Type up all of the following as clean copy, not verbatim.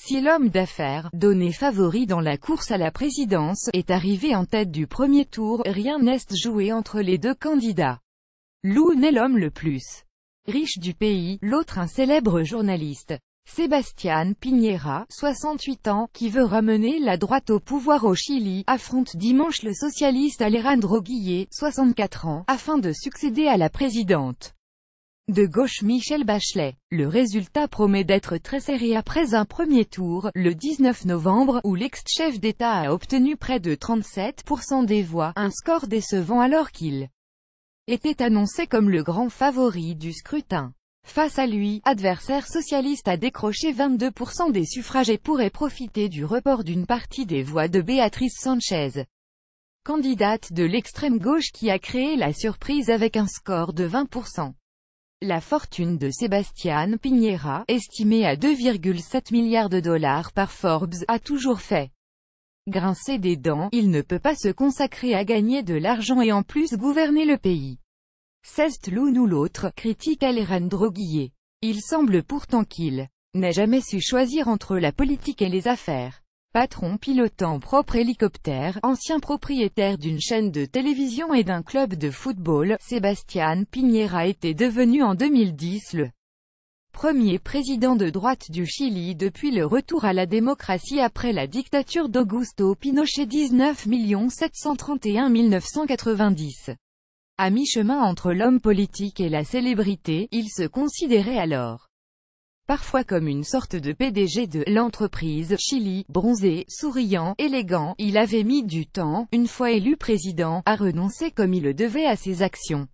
Si l'homme d'affaires, donné favori dans la course à la présidence, est arrivé en tête du premier tour, rien n'est joué entre les deux candidats. L'un est l'homme le plus riche du pays, l'autre un célèbre journaliste. Sebastián Piñera, 68 ans, qui veut ramener la droite au pouvoir au Chili, affronte dimanche le socialiste Alejandro Guillé, 64 ans, afin de succéder à la présidente de gauche Michelle Bachelet. Le résultat promet d'être très serré après un premier tour, le 19 novembre, où l'ex-chef d'État a obtenu près de 37% des voix, un score décevant alors qu'il était annoncé comme le grand favori du scrutin. Face à lui, adversaire socialiste a décroché 22% des suffrages et pourrait profiter du report d'une partie des voix de Béatrice Sanchez, candidate de l'extrême gauche qui a créé la surprise avec un score de 20%. La fortune de Sebastián Piñera, estimée à 2,7 milliards de dollars par Forbes, a toujours fait grincer des dents. Il ne peut pas se consacrer à gagner de l'argent et en plus gouverner le pays. C'est l'un ou l'autre, critique Alejandro Guillé. Il semble pourtant qu'il n'ait jamais su choisir entre la politique et les affaires. Patron pilotant propre hélicoptère, ancien propriétaire d'une chaîne de télévision et d'un club de football, Sebastián Piñera était devenu en 2010 le premier président de droite du Chili depuis le retour à la démocratie après la dictature d'Augusto Pinochet 19 731 990. À mi-chemin entre l'homme politique et la célébrité, il se considérait alors parfois comme une sorte de PDG de l'entreprise. Chili, bronzé, souriant, élégant, il avait mis du temps, une fois élu président, à renoncer comme il le devait à ses actions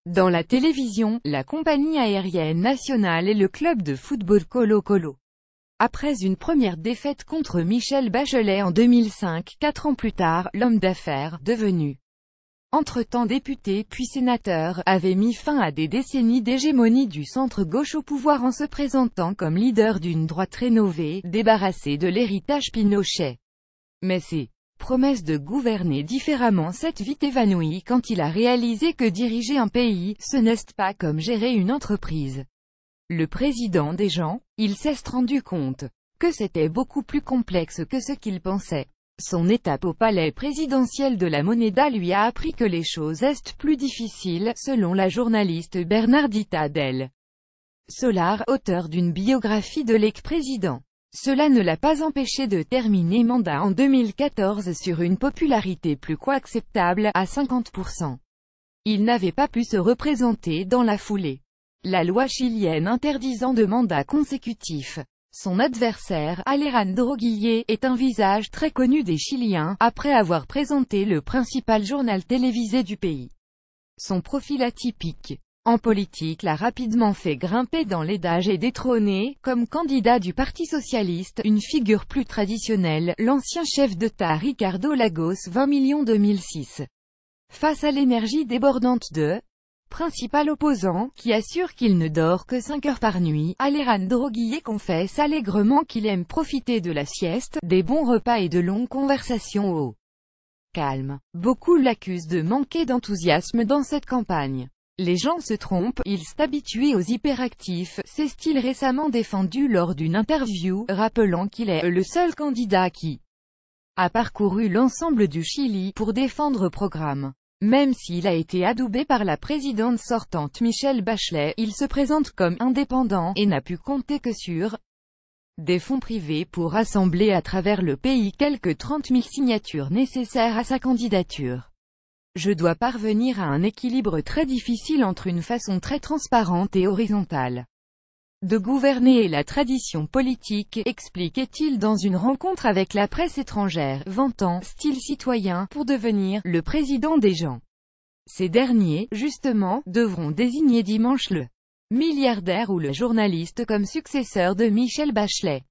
dans la télévision, la compagnie aérienne nationale et le club de football Colo-Colo. Après une première défaite contre Michelle Bachelet en 2005, 4 ans plus tard, l'homme d'affaires, devenu entre-temps député puis sénateur, avait mis fin à des décennies d'hégémonie du centre-gauche au pouvoir en se présentant comme leader d'une droite rénovée, débarrassée de l'héritage Pinochet. Mais ses promesses de gouverner différemment s'est vite évanouies quand il a réalisé que diriger un pays, ce n'est pas comme gérer une entreprise. Le président des gens, il s'est rendu compte que c'était beaucoup plus complexe que ce qu'il pensait. Son étape au palais présidentiel de la Moneda lui a appris que les choses est plus difficiles, selon la journaliste Bernardita del Solar, auteure d'une biographie de l'ex-président. Cela ne l'a pas empêché de terminer mandat en 2014 sur une popularité plus qu'acceptable, à 50%. Il n'avait pas pu se représenter dans la foulée. La loi chilienne interdisant de mandats consécutifs. Son adversaire, Alejandro Guillé, est un visage très connu des Chiliens, après avoir présenté le principal journal télévisé du pays. Son profil atypique en politique l'a rapidement fait grimper dans l'étage et détrôner, comme candidat du Parti socialiste, une figure plus traditionnelle, l'ancien chef d'État Ricardo Lagos 20 millions 2006. Face à l'énergie débordante de principal opposant, qui assure qu'il ne dort que 5 heures par nuit, Alejandro Guillé confesse allègrement qu'il aime profiter de la sieste, des bons repas et de longues conversations au calme. Beaucoup l'accusent de manquer d'enthousiasme dans cette campagne. Les gens se trompent, il s'est habitué aux hyperactifs, s'est-il récemment défendu lors d'une interview, rappelant qu'il est le seul candidat qui a parcouru l'ensemble du Chili pour défendre programme. Même s'il a été adoubé par la présidente sortante Michelle Bachelet, il se présente comme indépendant, et n'a pu compter que sur des fonds privés pour rassembler à travers le pays quelques 30 000 signatures nécessaires à sa candidature. Je dois parvenir à un équilibre très difficile entre une façon très transparente et horizontale de gouverner et la tradition politique, expliquait-il dans une rencontre avec la presse étrangère, vantant « style citoyen » pour devenir « le président des gens ». Ces derniers, justement, devront désigner dimanche le milliardaire ou le journaliste comme successeur de Michelle Bachelet.